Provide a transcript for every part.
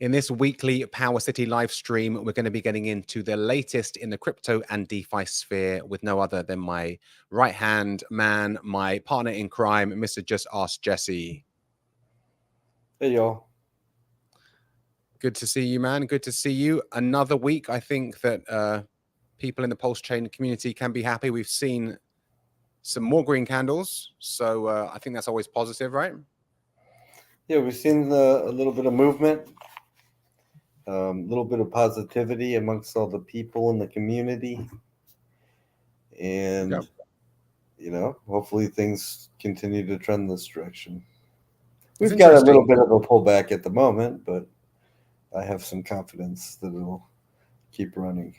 In this weekly Power City live stream, we're going to be getting into the latest in the crypto and DeFi sphere with no other than my right-hand man, my partner in crime, Mr. Just Ask Jesse. Hey, y'all. Good to see you, man. Good to see you. Another week. I think that people in the Pulse Chain community can be happy. We've seen some more green candles. So I think that's always positive, right? Yeah, we've seen a little bit of movement, a little bit of positivity amongst all the people in the community. And, hopefully things continue to trend this direction. We've got a little bit of a pullback at the moment, but I have some confidence that it'll keep running.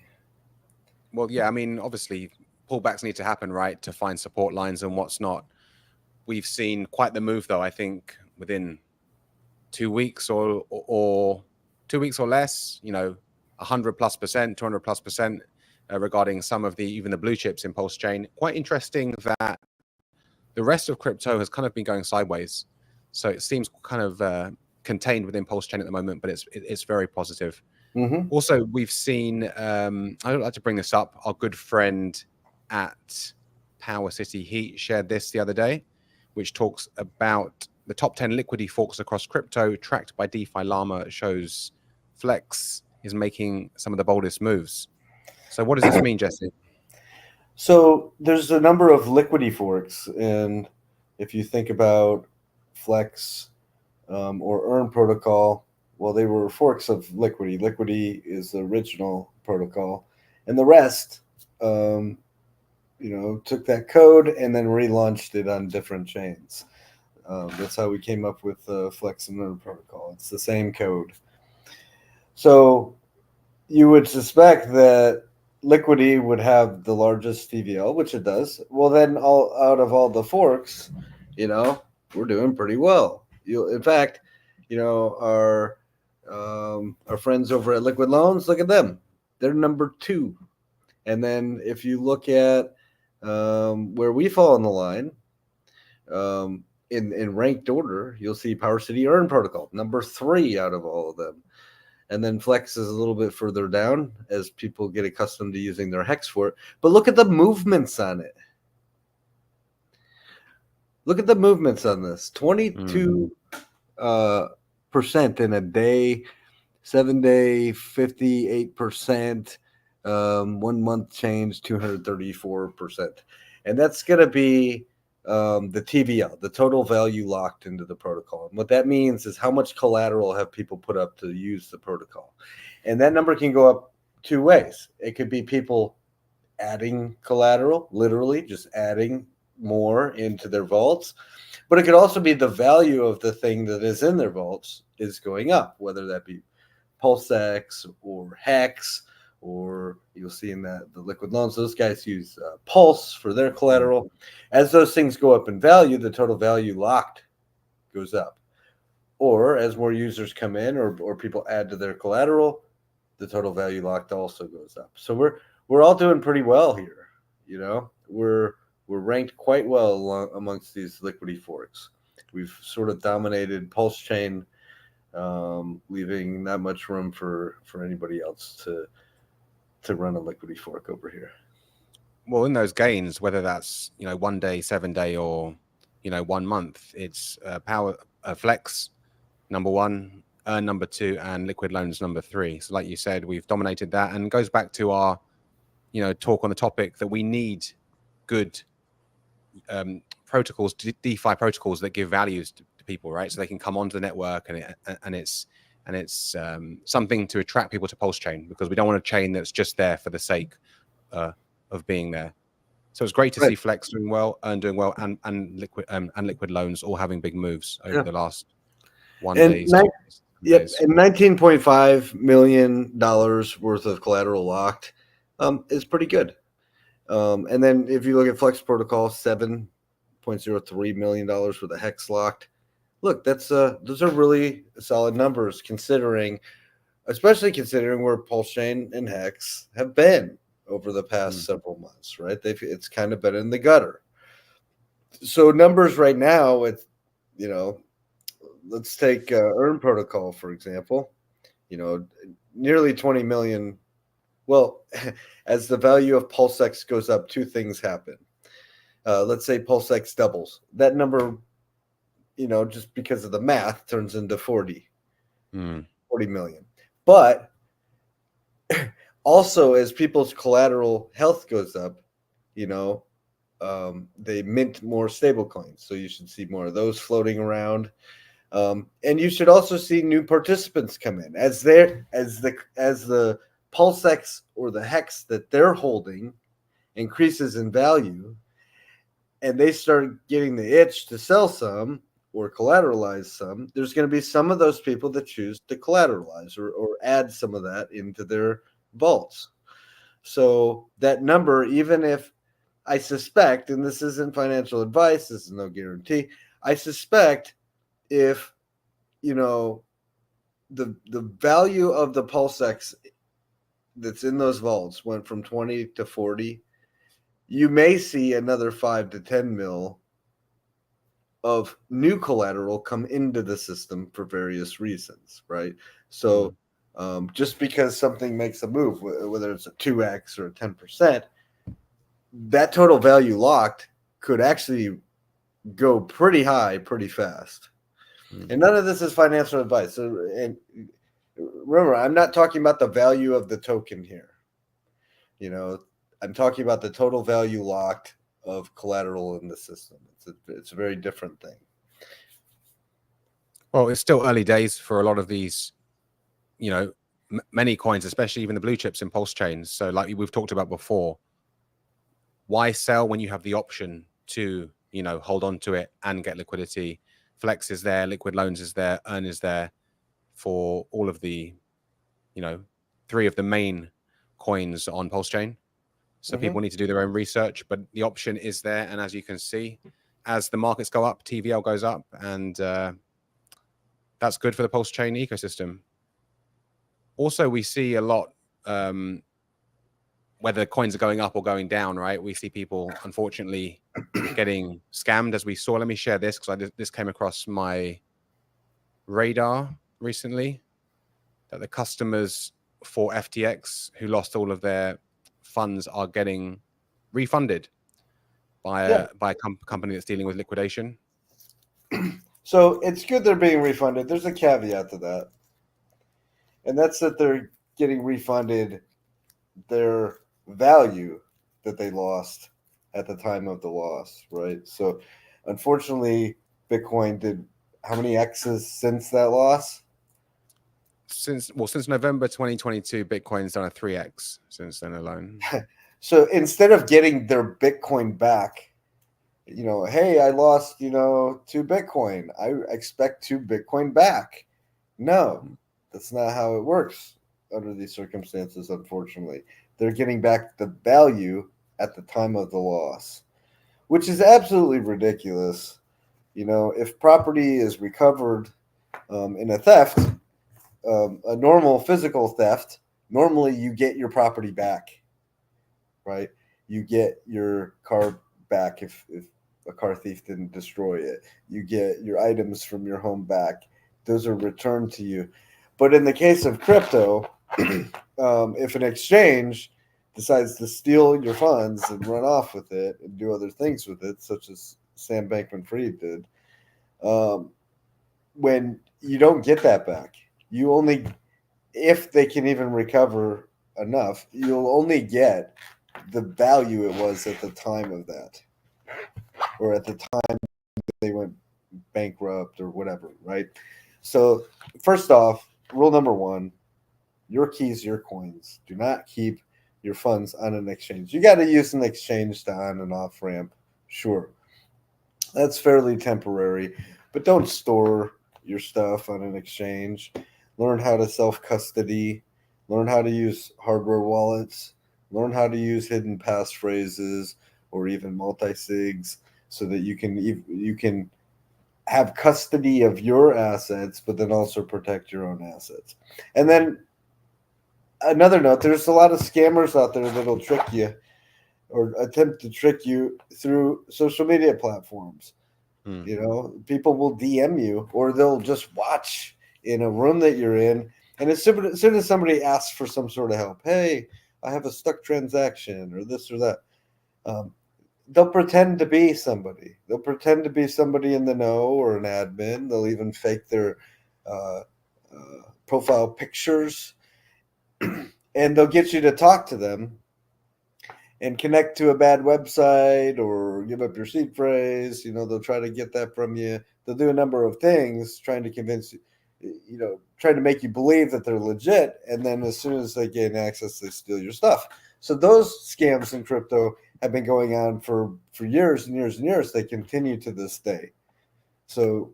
Well, yeah, I mean, obviously, pullbacks need to happen, right, to find support lines and what's not. We've seen quite the move, though, I think, within 2 weeks or 2 weeks or less, 100+%, 200+% regarding some of even the blue chips in Pulse Chain. Quite interesting that the rest of crypto has kind of been going sideways. So it seems kind of contained within Pulse Chain at the moment, but it's very positive. Mm-hmm. Also, we've seen, I'd like to bring this up, our good friend at Power City Heat shared this the other day, which talks about the top 10 liquidity forks across crypto tracked by DeFi Llama. Shows Flex is making some of the boldest moves. So what does this mean, Jesse? So there's a number of liquidity forks, and if you think about Flex or Earn protocol, well, they were forks of Liquidity. Liquidity is the original protocol, and the rest, took that code and then relaunched it on different chains. That's how we came up with Flex and Earn protocol. It's the same code. So you would suspect that Liquidity would have the largest TVL, which it does. Well, then out of all the forks, we're doing pretty well. In fact, our friends over at Liquid Loans, look at them. They're number 2. And then if you look at where we fall in the line, in ranked order, you'll see PowerCity Earn protocol, number 3 out of all of them. And then Flex is a little bit further down as people get accustomed to using their hex for it. But look at the movements on it. Look at the movements on this. 22% in a day, 7 day, 58%, 1 month change, 234%. And that's going to be the TVL, the total value locked into the protocol. And what that means is how much collateral have people put up to use the protocol. And that number can go up 2 ways. It could be people adding collateral, literally just adding more into their vaults. But it could also be the value of the thing that is in their vaults is going up, whether that be PulseX or Hex, or you'll see in the Liquid Loans, those guys use Pulse for their collateral. As those things go up in value, the total value locked goes up. Or as more users come in or people add to their collateral, the total value locked also goes up. So we're all doing pretty well here. We're ranked quite well amongst these liquidity forks. We've sort of dominated Pulse Chain, leaving not much room for anybody else to run a liquidity fork over here. Well, in those gains, whether that's 1 day, 7 day, or 1 month, it's Flex number 1, Earn number 2, and Liquid Loans number 3. So, like you said, we've dominated that, and it goes back to our talk on the topic that we need good protocols, DeFi protocols that give values to people, right? So they can come onto the network, and it's something to attract people to Pulse Chain, because we don't want a chain that's just there for the sake of being there. So it's great to see Flex doing well, Earn doing well, and Liquid Loans all having big moves over the last 1 day. Yep, and $19.5 million worth of collateral locked is pretty good. And then if you look at Flex Protocol, $7.03 million worth of hex locked. Look, those are really solid numbers, especially considering where Pulse Chain and Hex have been over the past several months, right? It's kind of been in the gutter. So numbers right now, let's take Earn Protocol, for example. Nearly 20 million. Well, as the value of PulseX goes up, two things happen. Let's say PulseX doubles. That number, just because of the math, turns into 40 million. But also, as people's collateral health goes up, they mint more stable coins. So you should see more of those floating around. And you should also see new participants come in as the PulseX or the hex that they're holding increases in value, and they start getting the itch to sell some or collateralize some. There's going to be some of those people that choose to collateralize or add some of that into their vaults. So that number, even if I suspect, and this isn't financial advice, this is no guarantee, I suspect if the value of the PulseX that's in those vaults went from 20 to 40, you may see another 5 to 10 mil of new collateral come into the system for various reasons, right? So just because something makes a move, whether it's a 2x or a 10%, that total value locked could actually go pretty high pretty fast. And none of this is financial advice. So, and remember, I'm not talking about the value of the token here. I'm talking about the total value locked of collateral in the system. It's a very different thing. Well, it's still early days for a lot of these, many coins, especially even the blue chips in Pulse chains. So like we've talked about before, why sell when you have the option to, hold on to it and get liquidity? Flex is there, Liquid Loans is there, Earn is there for all of the, 3 of the main coins on Pulse chain. So people need to do their own research, but the option is there. And as you can see, as the markets go up, TVL goes up, and that's good for the Pulse chain ecosystem. Also, we see a lot, whether coins are going up or going down, right? We see people, unfortunately, getting scammed, as we saw. Let me share this because this came across my radar recently, that the customers for FTX who lost all of their funds are getting refunded by a company that's dealing with liquidation. So it's good they're being refunded. There's a caveat to that, and that's that they're getting refunded their value that they lost at the time of the loss, right? So unfortunately, Bitcoin did how many X's since that loss? Since November 2022, Bitcoin's done a 3x since then alone. So instead of getting their Bitcoin back, hey, I lost, 2 Bitcoin. I expect 2 Bitcoin back. No, that's not how it works under these circumstances, unfortunately. They're getting back the value at the time of the loss, which is absolutely ridiculous. If property is recovered in a theft, a normal physical theft, normally you get your property back, right? You get your car back if a car thief didn't destroy it. You get your items from your home back. Those are returned to you. But in the case of crypto, if an exchange decides to steal your funds and run off with it and do other things with it, such as Sam Bankman-Fried did, when you don't get that back, you only, if they can even recover enough, you'll only get the value it was at the time of that, or at the time they went bankrupt or whatever, right? So first off, rule number 1, your keys, your coins. Do not keep your funds on an exchange. You got to use an exchange to on and off ramp. Sure. That's fairly temporary, but don't store your stuff on an exchange. Learn how to self-custody. Learn how to use hardware wallets. Learn how to use hidden passphrases or even multi-sigs so that you can have custody of your assets, but then also protect your own assets. And then another note, there's a lot of scammers out there that'll trick you or attempt to trick you through social media platforms. People will DM you, or they'll just watch in a room that you're in And as soon as somebody asks for some sort of help, hey, I have a stuck transaction or this or that, um, they'll pretend to be somebody. They'll pretend to be somebody in the know or an admin. They'll even fake their uh, profile pictures, and they'll get you to talk to them and connect to a bad website or give up your seed phrase. They'll try to get that from you. They'll do a number of things trying to convince you, trying to make you believe that they're legit. And then as soon as they gain access, they steal your stuff. So those scams in crypto have been going on for years and years and years. They continue to this day. So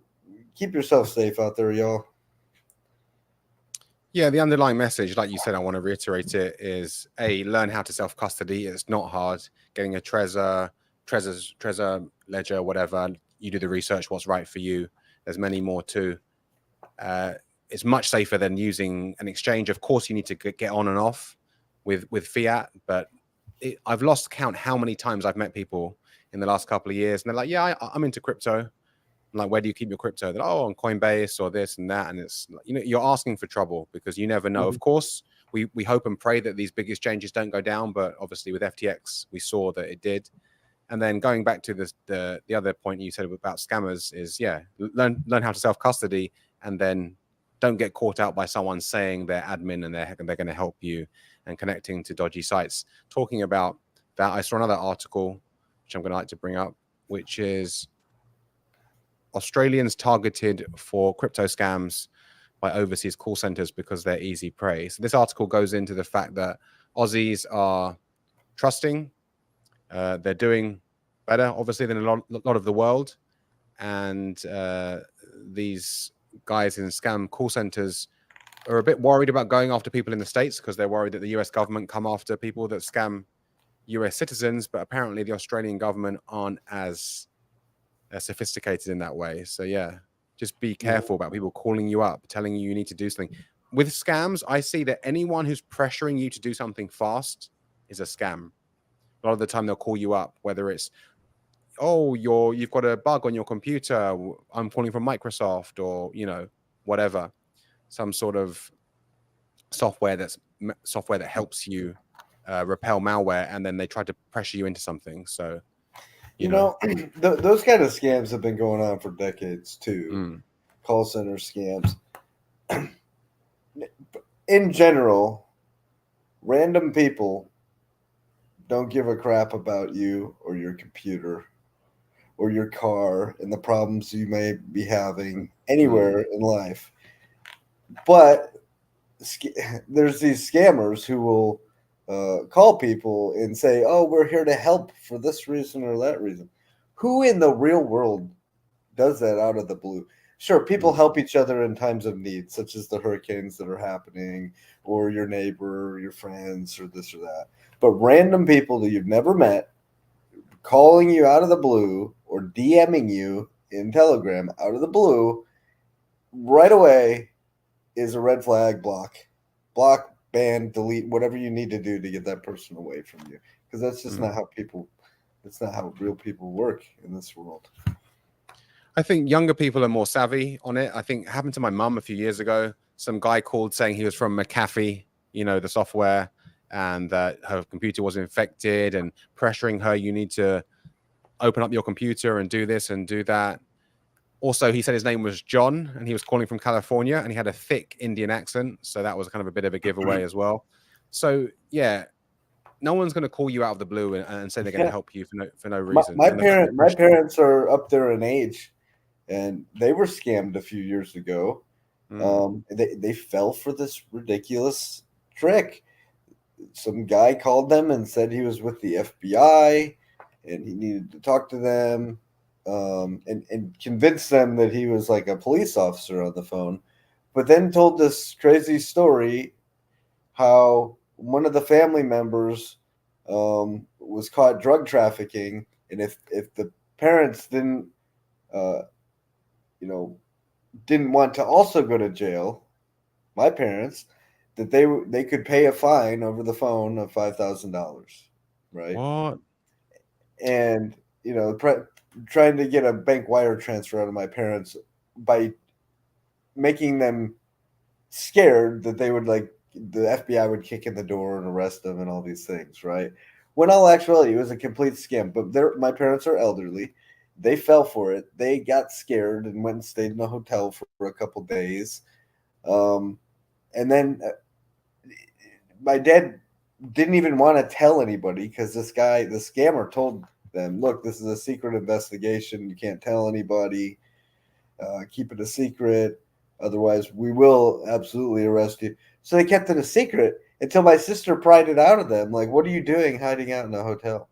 keep yourself safe out there, y'all. Yeah, the underlying message, like you said, I want to reiterate it, is learn how to self-custody. It's not hard. Getting a Trezor ledger, whatever. You do the research, what's right for you. There's many more too. It's much safer than using an exchange. Of course, you need to get on and off with fiat, but I've lost count how many times I've met people in the last couple of years, and they're like, "Yeah, I'm into crypto." I'm like, where do you keep your crypto? They're like, oh, on Coinbase or this and that. And it's, you're asking for trouble because you never know. Mm-hmm. Of course, we hope and pray that these big exchanges don't go down. But obviously with FTX, we saw that it did. And then going back to the other point you said about scammers is, learn how to self-custody, and then don't get caught out by someone saying they're admin and they're going to help you and connecting to dodgy sites. Talking about that, I saw another article, which I'm going to like to bring up, which is Australians targeted for crypto scams by overseas call centers because they're easy prey. So this article goes into the fact that Aussies are trusting. They're doing better, obviously, than a lot of the world. And these guys in scam call centers are a bit worried about going after people in the States because they're worried that the US government come after people that scam US citizens. But apparently the Australian government aren't as sophisticated in that way. So just be careful about people calling you up, telling you need to do something. With scams, I see that anyone who's pressuring you to do something fast is a scam. A lot of the time they'll call you up, whether it's, oh, you've got a bug on your computer, I'm calling from Microsoft, or whatever, some sort of software that helps you repel malware, and then they try to pressure you into something. So those kind of scams have been going on for decades too. Call center scams. In general, random people don't give a crap about you or your computer or your car and the problems you may be having anywhere in life. But there's these scammers who will call people and say, oh, we're here to help for this reason or that reason. Who in the real world does that out of the blue? Sure, people help each other in times of need, such as the hurricanes that are happening, or your neighbor, or your friends, or this or that. But random people that you've never met calling you out of the blue or DMing you in Telegram out of the blue right away is a red flag. Block, ban, delete, whatever you need to do to get that person away from you. Because that's just not how that's not how real people work in this world. I think younger people are more savvy on it. I think it happened to my mum a few years ago. Some guy called saying he was from McAfee, the software, and that her computer was infected and pressuring her, you need to open up your computer and do this and do that. Also, he said his name was John and he was calling from California and he had a thick Indian accent. So that was kind of a bit of a giveaway as well. So, no one's going to call you out of the blue and say they're going to help you for no reason. My parents are up there in age, and they were scammed a few years ago. They fell for this ridiculous trick. Some guy called them and said he was with the FBI, and he needed to talk to them, and convince them that he was like a police officer on the phone. But then told this crazy story how one of the family members was caught drug trafficking, and if the parents didn't didn't want to also go to jail, my parents, that they could pay a fine over the phone of $5,000, right? What? And trying to get a bank wire transfer out of my parents by making them scared that they would like the FBI would kick in the door and arrest them and all these things, right? When all actuality, it was a complete scam. But my parents are elderly. They fell for it. They got scared and went and stayed in a hotel for a couple days. Um, and then my dad didn't even want to tell anybody because this guy, the scammer, told them, "Look, this is a secret investigation. You can't tell anybody. Keep it a secret. Otherwise, we will absolutely arrest you." So they kept it a secret until my sister pried it out of them. Like, what are you doing hiding out in a hotel?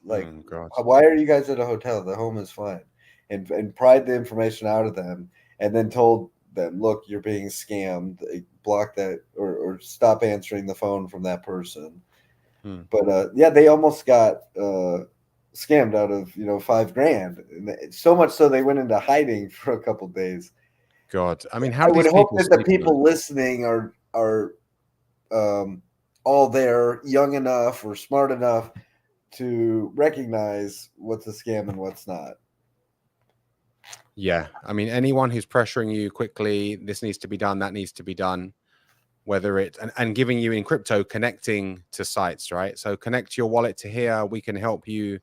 Like, God. why are you guys at a hotel? The home is fine. And pried the information out of them and then told them, look, you're being scammed. Block that or stop answering the phone from that person. But yeah, they almost got scammed out of $5,000, and so much so they went into hiding for a couple days. God, I mean, how I do would these hope people that the sleep at people night? listening are all there, young enough or smart enough to recognize what's a scam and what's not. Yeah, I mean, anyone who's pressuring you quickly, this needs to be done, that needs to be done, whether it and giving you in crypto connecting to sites, right? So connect your wallet to here, we can help you.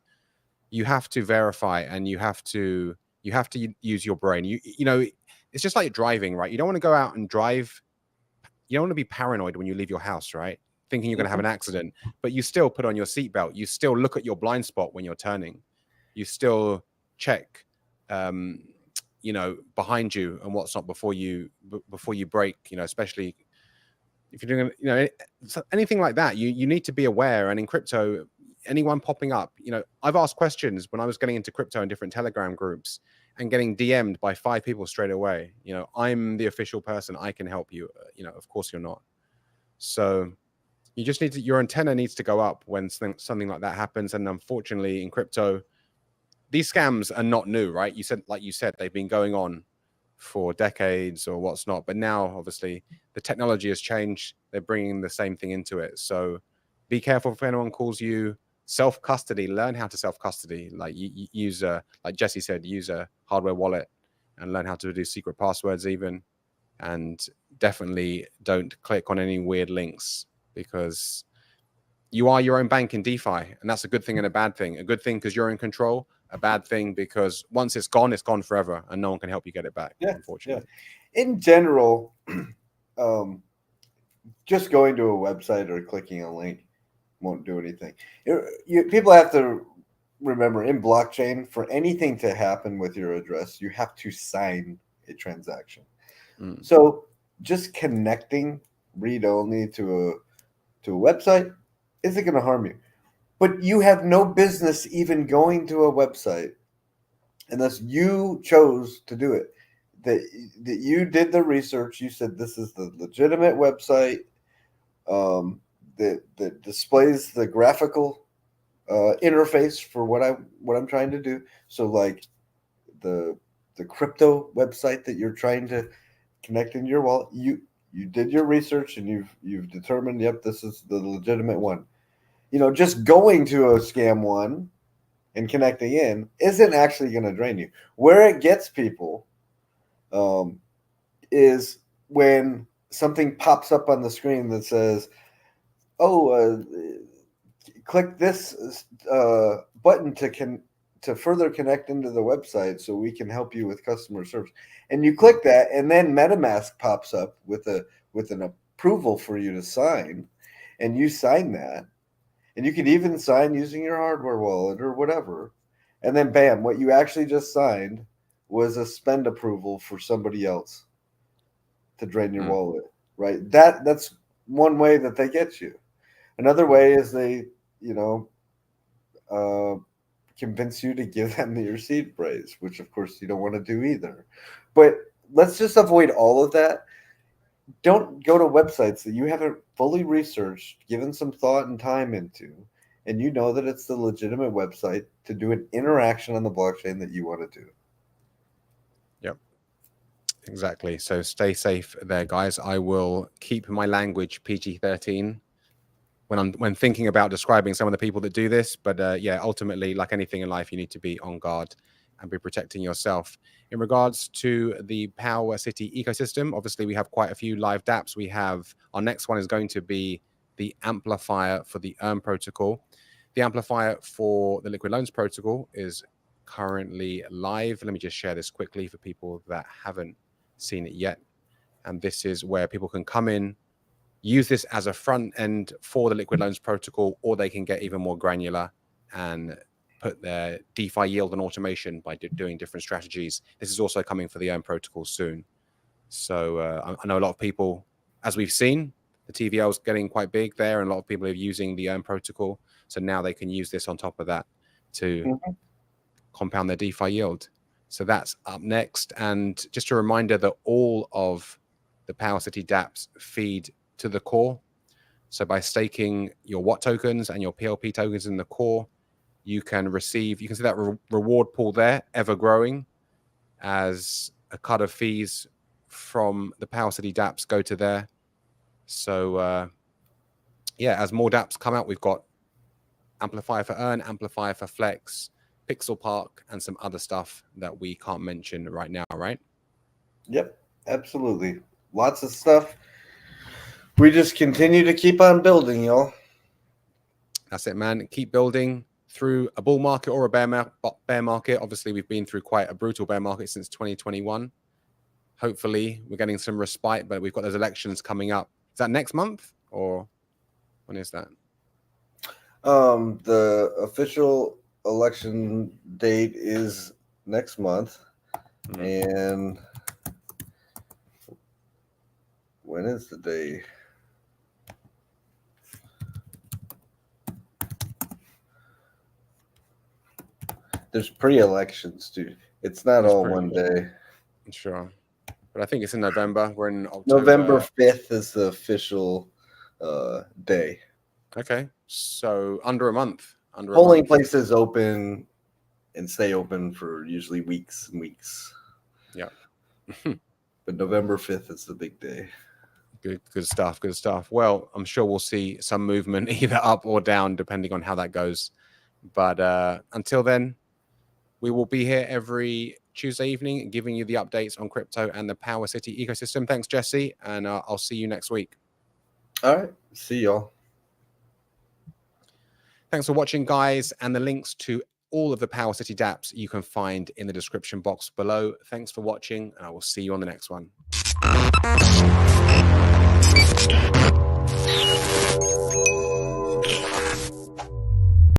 You have to verify and you have to use your brain. You know, it's just like driving, right? You don't want to go out and drive. You don't want to be paranoid when you leave your house, right? Thinking you're going to have an accident, but you still put on your seatbelt. You still look at your blind spot when you're turning. You still check, behind you and what's not before you brake. Especially if you're doing, anything like that. You need to be aware. And in crypto, anyone popping up, I've asked questions when I was getting into crypto in different Telegram groups and getting DM'd by 5 people straight away. I'm the official person, I can help you. Of course you're not. So you just need to, your antenna needs to go up when something like that happens. And unfortunately in crypto, these scams are not new, right? Like you said, they've been going on for decades or what's not. But now, obviously, the technology has changed. They're bringing the same thing into it. So be careful if anyone calls you self-custody. Learn how to self-custody. Like you use like Jesse said, use a hardware wallet and learn how to do secret passwords even. And definitely don't click on any weird links, because you are your own bank in DeFi. And that's a good thing and a bad thing. A good thing because you're in control. A bad thing because once it's gone forever and no one can help you get it back, unfortunately. Yeah. In general, just going to a website or clicking a link won't do anything. People have to remember, in blockchain, for anything to happen with your address, you have to sign a transaction. So just connecting read only to a website isn't going to harm you. But you have no business even going to a website unless you chose to do it. That you did the research. You said this is the legitimate website that displays the graphical interface for what I'm trying to do. So like the crypto website that you're trying to connect into your wallet, you did your research and you've determined, yep, this is the legitimate one. Just going to a scam one and connecting in isn't actually going to drain you. Where it gets people is when something pops up on the screen that says, "Oh, click this button to further connect into the website so we can help you with customer service." And you click that, and then MetaMask pops up with an approval for you to sign, and you sign that. And you could even sign using your hardware wallet or whatever. And then bam, what you actually just signed was a spend approval for somebody else to drain your wallet, right? That's one way that they get you. Another way is they, convince you to give them your seed phrase, which of course you don't want to do either. But let's just avoid all of that. Don't go to websites that you haven't fully researched, given some thought and time into, and you know that it's the legitimate website to do an interaction on the blockchain that you want to do. Yep, exactly. So stay safe there, guys. I will keep my language PG-13 when thinking about describing some of the people that do this. But yeah, ultimately, like anything in life, you need to be on guard and be protecting yourself. In regards to the POWERCITY ecosystem, obviously we have quite a few live dApps. We have, our next one is going to be the amplifier for the protocol. The amplifier for the Liquid Loans protocol is currently live. Let me just share this quickly for people that haven't seen it yet. And this is where people can come in, use this as a front end for the Liquid Loans protocol, or they can get even more granular and put their DeFi yield and automation by doing different strategies. This is also coming for the protocol soon. So I know a lot of people, as we've seen, the TVL is getting quite big there, and a lot of people are using the protocol. So now they can use this on top of that to compound their DeFi yield. So that's up next. And just a reminder that all of the POWERCITY dApps feed to the core. So by staking your WAT tokens and your PLP tokens in the core, you can receive, you can see that reward pool there, ever growing, as a cut of fees from the POWERCITY dApps go to there. So yeah, as more dApps come out, we've got Amplifier for Earn, Amplifier for Flex, Pixel Park, and some other stuff that we can't mention right now, right? Yep, absolutely. Lots of stuff. We just continue to keep on building, y'all. That's it, man. Keep building through a bull market or a bear market. Obviously, we've been through quite a brutal bear market since 2021. Hopefully, we're getting some respite, but we've got those elections coming up. Is that next month, or when is that? The official election date is next month. And when is the day? There's pre-elections, dude. It's not all one day. Sure. But I think it's in November. We're in October. November 5th is the official day. Okay. So under a month. Polling places open and stay open for usually weeks and weeks. Yeah. But November 5th is the big day. Good stuff. Good stuff. Well, I'm sure we'll see some movement either up or down, depending on how that goes. But until then, we will be here every Tuesday evening giving you the updates on crypto and the POWERCITY ecosystem. Thanks, Jesse. And I'll see you next week. All right. See y'all. Thanks for watching, guys. And the links to all of the POWERCITY dApps you can find in the description box below. Thanks for watching, and I will see you on the next one.